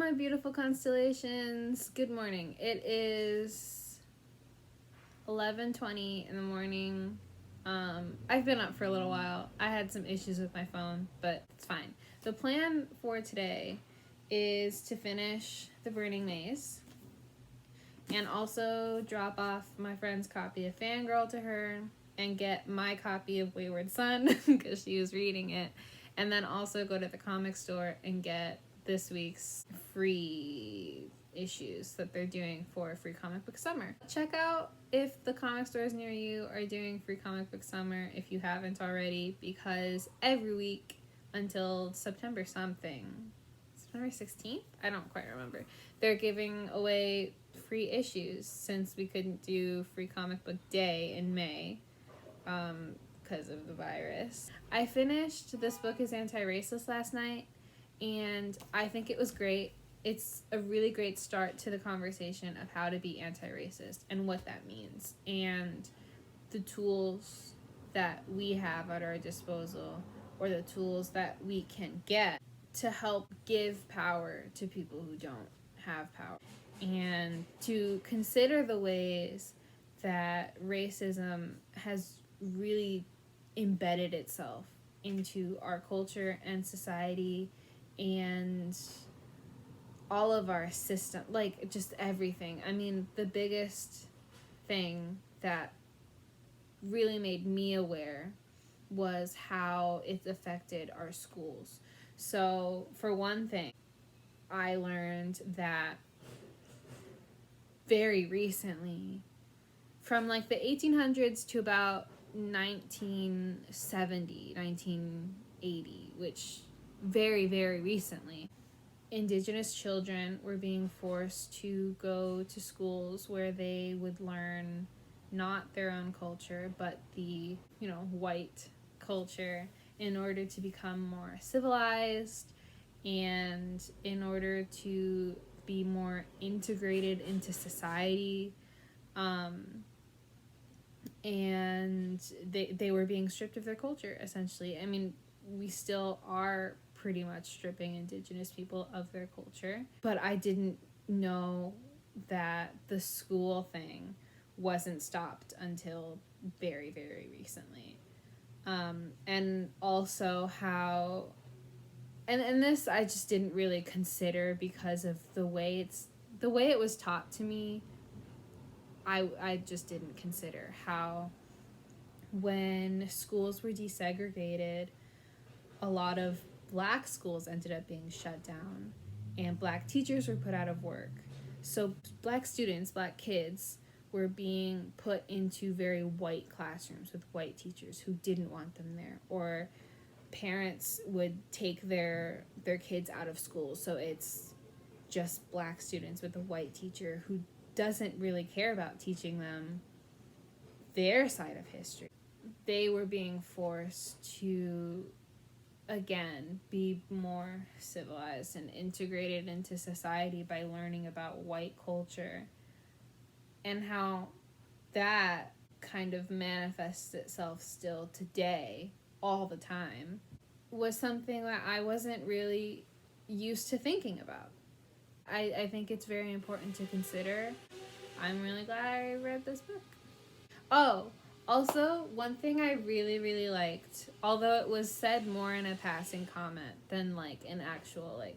my beautiful constellations. Good morning. It is 11:20 in the morning. I've been up for a little while. I had some issues with my phone, but it's fine. The plan for today is to finish The Burning Maze and also drop off my friend's copy of Fangirl to her and get my copy of Wayward Son because she was reading it, and then also go to the comic store and get this week's free issues that they're doing for Free Comic Book Summer. Check out if the comic stores near you are doing Free Comic Book Summer if you haven't already, because every week until September 16th? I don't quite remember. They're giving away free issues since we couldn't do Free Comic Book Day in May because of the virus. I finished This Book is Anti-Racist last night, and I think it was great. It's a really great start to the conversation of how to be anti-racist and what that means, and the tools that we have at our disposal, or the tools that we can get to help give power to people who don't have power, and to consider the ways that racism has really embedded itself into our culture and society and all of our system, like just everything. I mean, the biggest thing that really made me aware was how it's affected our schools. So, for one thing, I learned that very recently, from like the 1800s to about 1970, 1980, which very, very recently, Indigenous children were being forced to go to schools where they would learn not their own culture, but the, white culture, in order to become more civilized and in order to be more integrated into society. And they were being stripped of their culture, essentially. I mean, we still are pretty much stripping Indigenous people of their culture, but I didn't know that the school thing wasn't stopped until very, very recently. And also how, and this I just didn't really consider because of the way it was taught to me. I just didn't consider how when schools were desegregated, a lot of Black schools ended up being shut down and Black teachers were put out of work. So Black students, Black kids, were being put into very white classrooms with white teachers who didn't want them there, or parents would take their kids out of school, so it's just Black students with a white teacher who doesn't really care about teaching them their side of history. They were being forced to, again, be more civilized and integrated into society by learning about white culture, and how that kind of manifests itself still today all the time was something that I wasn't really used to thinking about. I think it's very important to consider. I'm really glad I read this book. Oh, also, one thing I really, really liked, although it was said more in a passing comment than like an actual like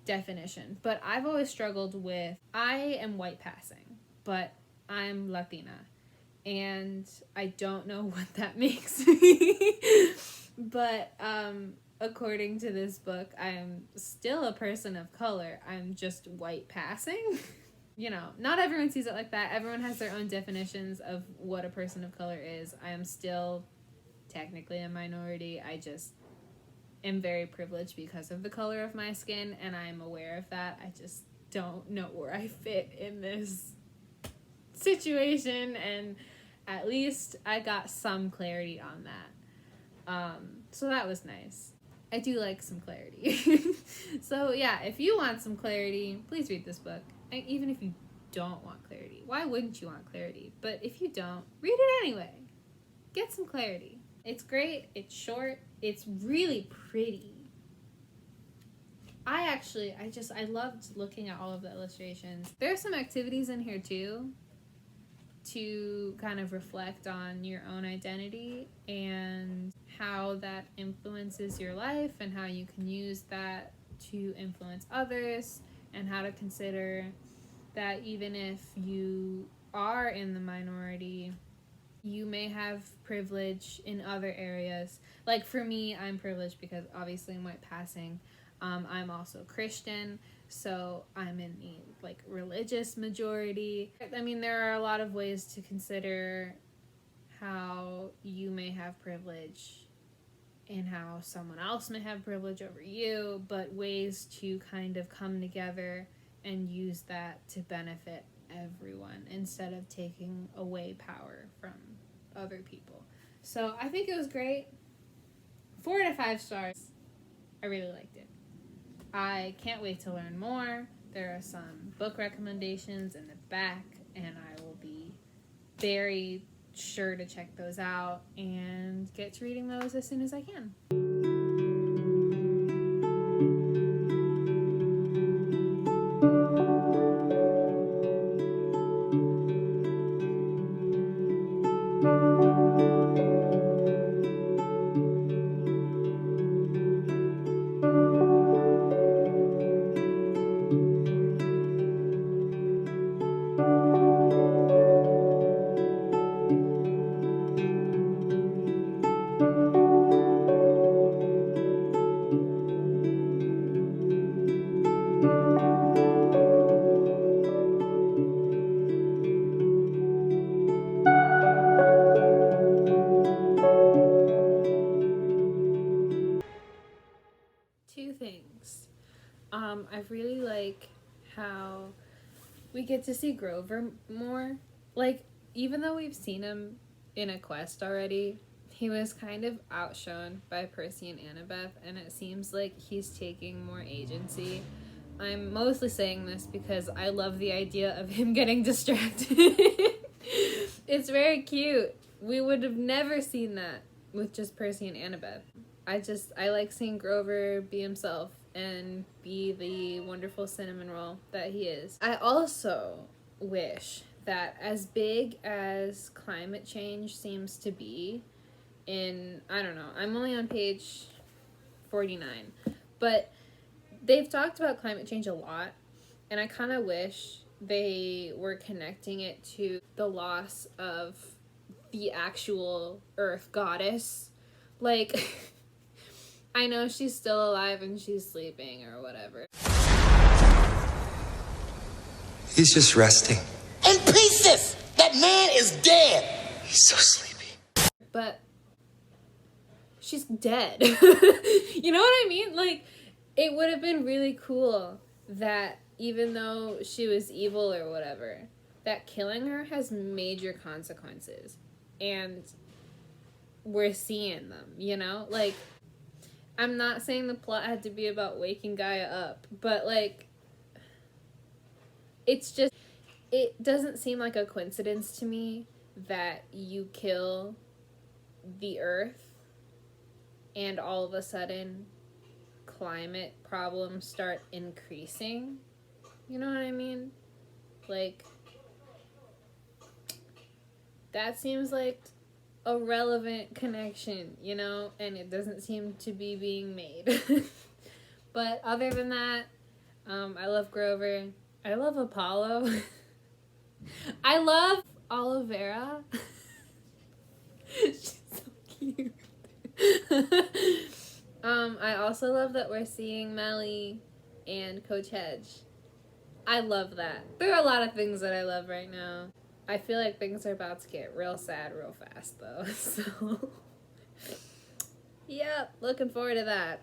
definition, but I've always struggled with, I am white passing, but I'm Latina, and I don't know what that makes me. But according to this book, I'm still a person of color. I'm just white passing. Not everyone sees it like that. Everyone has their own definitions of what a person of color is. I am still technically a minority. I just am very privileged because of the color of my skin, and I'm aware of that. I just don't know where I fit in this situation, and at least I got some clarity on that. So that was nice. I do like some clarity. So yeah, if you want some clarity, please read this book. Even if you don't want clarity. Why wouldn't you want clarity? But if you don't, read it anyway. Get some clarity. It's great. It's short. It's really pretty. I loved looking at all of the illustrations. There are some activities in here too to kind of reflect on your own identity and how that influences your life and how you can use that to influence others, and how to consider that even if you are in the minority, you may have privilege in other areas. Like for me, I'm privileged because obviously in white passing, I'm also Christian, so I'm in the like religious majority. I mean, there are a lot of ways to consider how you may have privilege and how someone else may have privilege over you, but ways to kind of come together and use that to benefit everyone instead of taking away power from other people. So I think it was great. 4 out of 5 stars. I really liked it. I can't wait to learn more. There are some book recommendations in the back, and I will be very sure to check those out and get to reading those as soon as I can. Two things. I really like how we get to see Grover more. Like, even though we've seen him in a quest already, he was kind of outshone by Percy and Annabeth, and it seems like he's taking more agency. I'm mostly saying this because I love the idea of him getting distracted. It's very cute. We would have never seen that with just Percy and Annabeth. I like seeing Grover be himself and be the wonderful cinnamon roll that he is. I also wish that as big as climate change seems to be I don't know, I'm only on page 49, but they've talked about climate change a lot, and I kind of wish they were connecting it to the loss of the actual Earth goddess. Like, I know she's still alive and she's sleeping or whatever. He's just resting. In pieces! That man is dead! He's so sleepy. But she's dead. You know what I mean? Like, it would have been really cool that even though she was evil or whatever, that killing her has major consequences. And we're seeing them, you know? Like, I'm not saying the plot had to be about waking Gaia up, but, like, it's just, it doesn't seem like a coincidence to me that you kill the Earth and all of a sudden climate problems start increasing. You know what I mean? Like, that seems like a relevant connection, you know, and it doesn't seem to be being made. But other than that, I love Grover. I love Apollo. I love Olivera. She's so cute. I also love that we're seeing Melly and Coach Hedge. I love that. There are a lot of things that I love right now. I feel like things are about to get real sad real fast, though. So, yep, looking forward to that.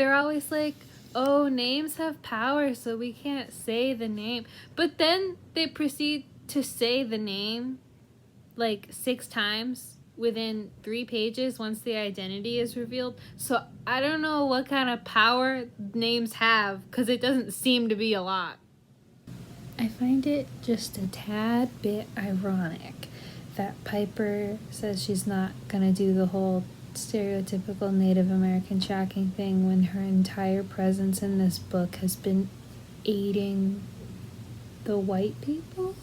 they're always like, oh, names have power, so we can't say the name. But then they proceed to say the name like 6 times within 3 pages once the identity is revealed. So I don't know what kind of power names have, because it doesn't seem to be a lot. I find it just a tad bit ironic that Piper says she's not gonna do the whole stereotypical Native American tracking thing when her entire presence in this book has been aiding the white people.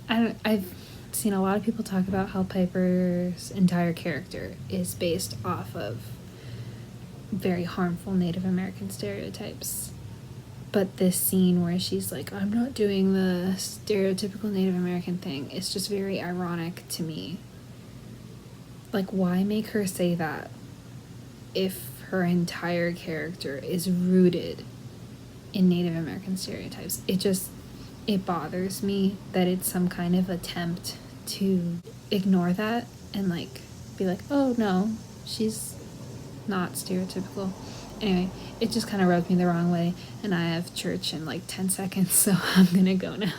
I've seen a lot of people talk about how Piper's entire character is based off of very harmful Native American stereotypes. But this scene where she's like, I'm not doing the stereotypical Native American thing, is just very ironic to me. Like, why make her say that if her entire character is rooted in Native American stereotypes? It bothers me that it's some kind of attempt to ignore that and like be like, oh no, she's not stereotypical. Anyway, it just kind of rubbed me the wrong way, and I have church in like 10 seconds, so I'm gonna go now.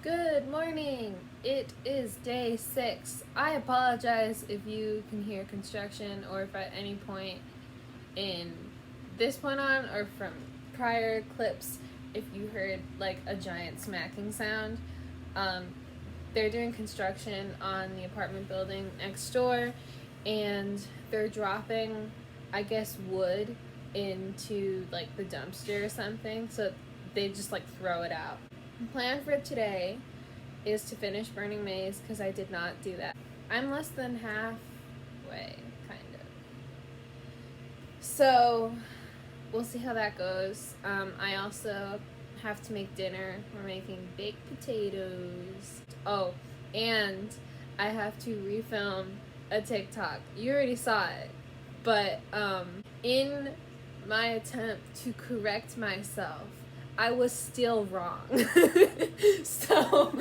Good morning. It is day 6. I apologize if you can hear construction, or if at any point in this one on or from prior clips if you heard like a giant smacking sound. They're doing construction on the apartment building next door, and they're dropping, I guess, wood into like the dumpster or something, so they just like throw it out. The plan for today is to finish Burning Maze, because I did not do that. I'm less than halfway, kind of. So we'll see how that goes. I also have to make dinner. We're making baked potatoes. Oh, and I have to refilm a TikTok. You already saw it, but in my attempt to correct myself, I was still wrong. So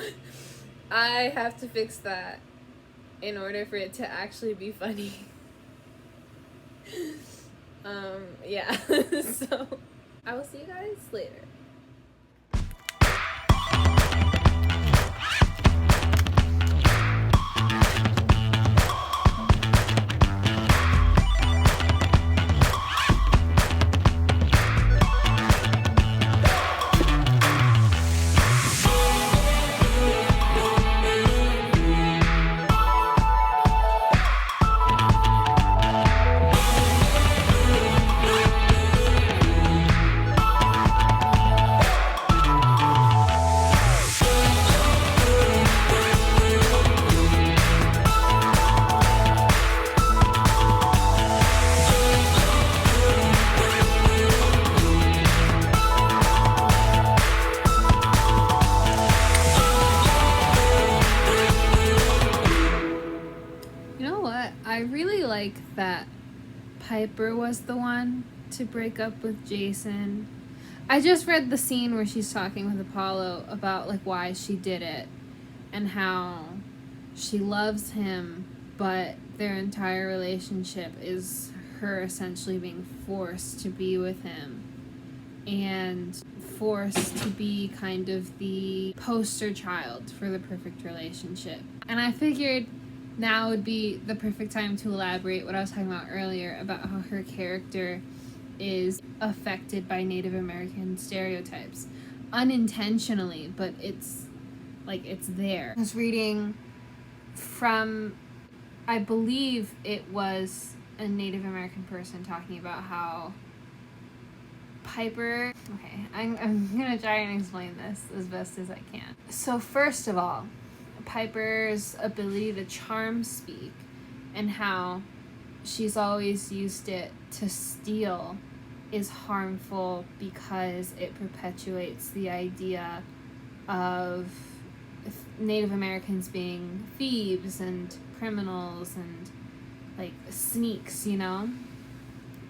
I have to fix that in order for it to actually be funny. Yeah. So I will see you guys later. I really like that Piper was the one to break up with Jason. I just read the scene where she's talking with Apollo about like why she did it and how she loves him, but their entire relationship is her essentially being forced to be with him and forced to be kind of the poster child for the perfect relationship. And I figured now would be the perfect time to elaborate what I was talking about earlier about how her character is affected by Native American stereotypes. Unintentionally, but it's there. I was reading from, I believe it was a Native American person talking about how Piper... Okay, I'm gonna try and explain this as best as I can. So first of all, Piper's ability to charm speak and how she's always used it to steal is harmful because it perpetuates the idea of Native Americans being thieves and criminals and like sneaks, you know?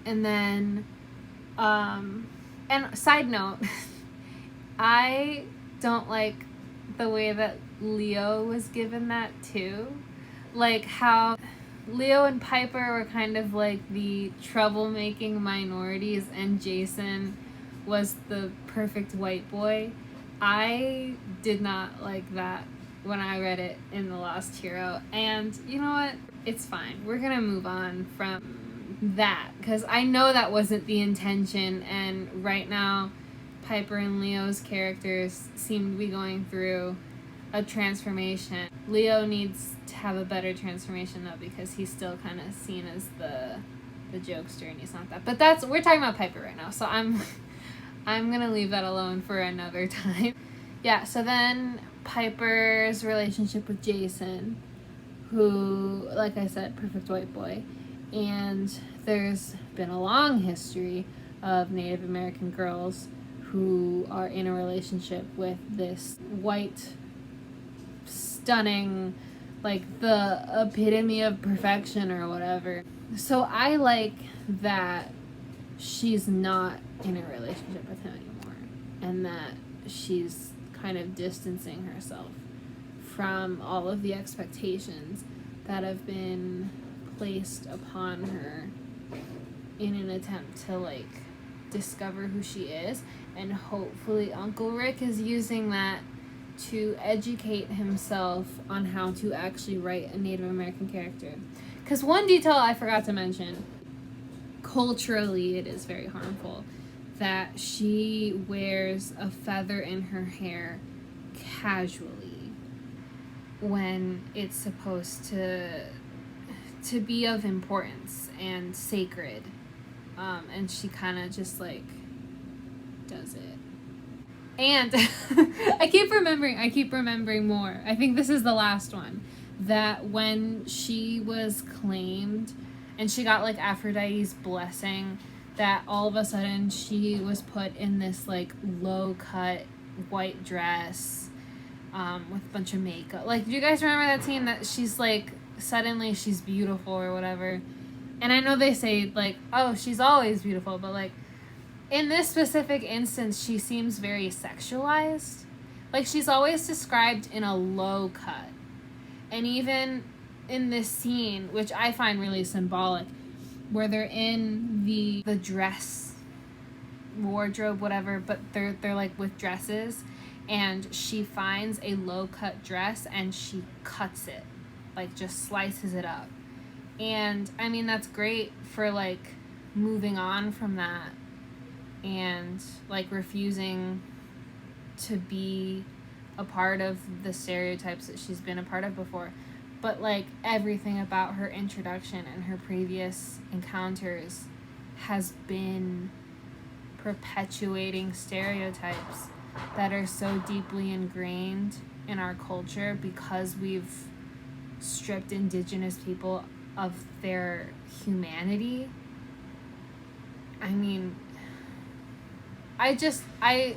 And then, and side note, I don't like the way that Leo was given that too. Like how Leo and Piper were kind of like the troublemaking minorities and Jason was the perfect white boy. I did not like that when I read it in The Lost Hero. And you know what? It's fine. We're gonna move on from that because I know that wasn't the intention, and right now Piper and Leo's characters seem to be going through a transformation. Leo needs to have a better transformation though, because he's still kind of seen as the jokester and he's not that. But we're talking about Piper right now, so I'm gonna leave that alone for another time. Yeah, so then Piper's relationship with Jason, who, like I said, perfect white boy, and there's been a long history of Native American girls who are in a relationship with this white, stunning, like the epitome of perfection or whatever. So I like that she's not in a relationship with him anymore, and that she's kind of distancing herself from all of the expectations that have been placed upon her in an attempt to like discover who she is. And hopefully Uncle Rick is using that to educate himself on how to actually write a Native American character. Because one detail I forgot to mention, culturally it is very harmful that she wears a feather in her hair casually when it's supposed to be of importance and sacred, and she kind of just like does it. And I keep remembering more. I think this is the last one, that when she was claimed and she got like Aphrodite's blessing, that all of a sudden she was put in this like low cut white dress with a bunch of makeup. Like, do you guys remember that scene that she's like suddenly she's beautiful or whatever? And I know they say like, oh, she's always beautiful, but like in this specific instance she seems very sexualized. Like, she's always described in a low cut. And even in this scene, which I find really symbolic, where they're in the dress wardrobe, whatever, but they're like with dresses, and she finds a low cut dress and she cuts it, like just slices it up. And I mean, that's great for like moving on from that and like refusing to be a part of the stereotypes that she's been a part of before. But like everything about her introduction and her previous encounters has been perpetuating stereotypes that are so deeply ingrained in our culture because we've stripped Indigenous people of their humanity. I mean, I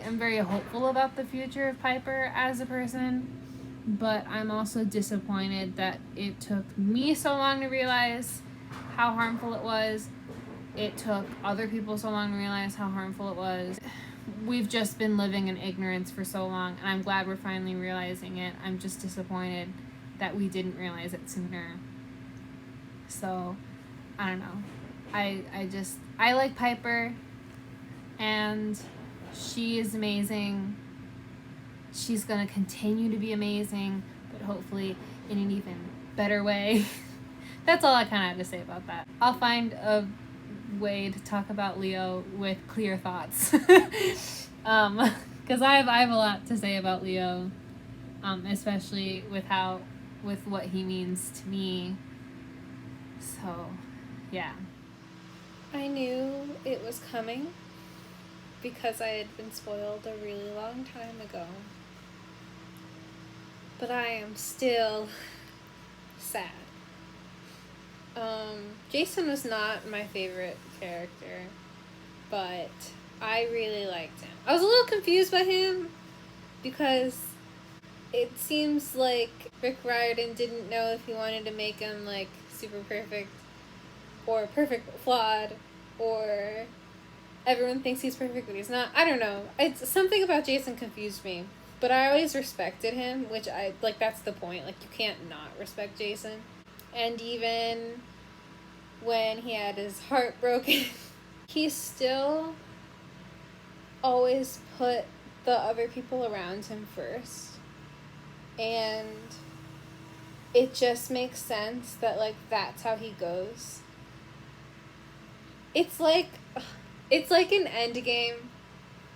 am very hopeful about the future of Piper as a person, but I'm also disappointed that it took me so long to realize how harmful it was. It took other people so long to realize how harmful it was. We've just been living in ignorance for so long, and I'm glad we're finally realizing it. I'm just disappointed that we didn't realize it sooner. So, I don't know. I like Piper, and she is amazing. She's gonna continue to be amazing, but hopefully in an even better way. That's all I kind of have to say about that. I'll find a way to talk about Leo with clear thoughts. Because I have a lot to say about Leo, especially with what he means to me. So, yeah. I knew it was coming because I had been spoiled a really long time ago. But I am still sad. Jason was not my favorite character, but I really liked him. I was a little confused by him because it seems like Rick Riordan didn't know if he wanted to make him like super perfect or perfect but flawed, or everyone thinks he's perfect but he's not. I don't know. It's something about Jason confused me, but I always respected him, which I like. That's the point. Like, you can't not respect Jason. And even when he had his heart broken, he still always put the other people around him first. And it just makes sense that, like, that's how he goes. It's like an Endgame.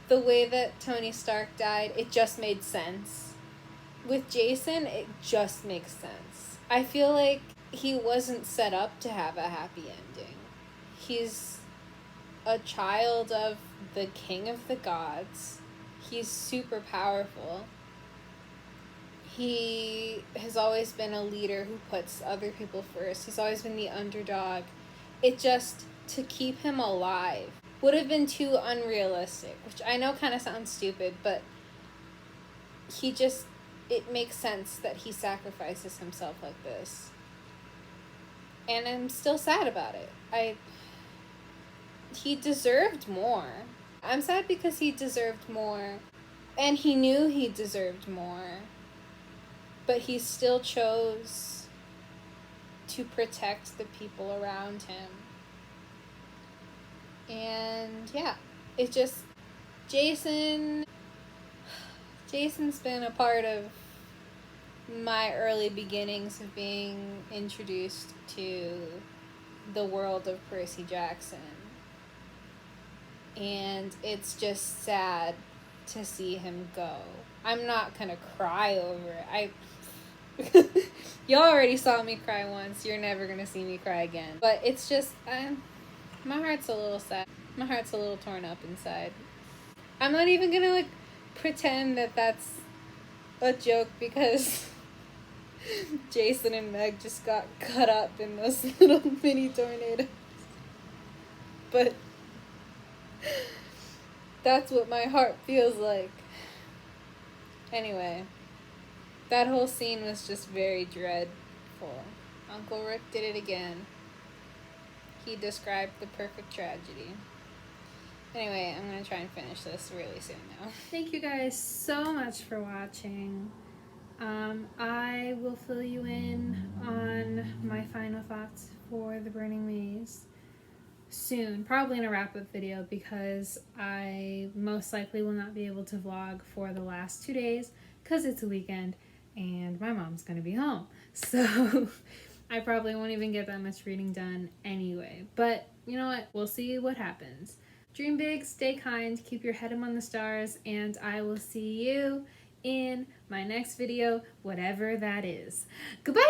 The way that Tony Stark died, it just made sense. With Jason, it just makes sense. I feel like he wasn't set up to have a happy ending. He's a child of the king of the gods. He's super powerful. He has always been a leader who puts other people first. He's always been the underdog. It just, to keep him alive, would have been too unrealistic, which I know kind of sounds stupid, but it makes sense that he sacrifices himself like this. And I'm still sad about it. He deserved more. I'm sad because he deserved more, and he knew he deserved more, but he still chose to protect the people around him. And yeah, it just, Jason's been a part of my early beginnings of being introduced to the world of Percy Jackson. And it's just sad to see him go. I'm not gonna cry over it. You already saw me cry once. You're never gonna see me cry again. But it's just, my heart's a little sad. My heart's a little torn up inside. I'm not even gonna, like, pretend that that's a joke because Jason and Meg just got cut up in those little mini tornadoes. But that's what my heart feels like. Anyway, that whole scene was just very dreadful. Uncle Rick did it again. He described the perfect tragedy. Anyway, I'm going to try and finish this really soon now. Thank you guys so much for watching. I will fill you in on my final thoughts for The Burning Maze soon, probably in a wrap-up video, because I most likely will not be able to vlog for the last 2 days because it's a weekend and my mom's going to be home. So I probably won't even get that much reading done anyway. But you know what? We'll see what happens. Dream big, stay kind, keep your head among the stars, and I will see you in my next video, whatever that is. Goodbye!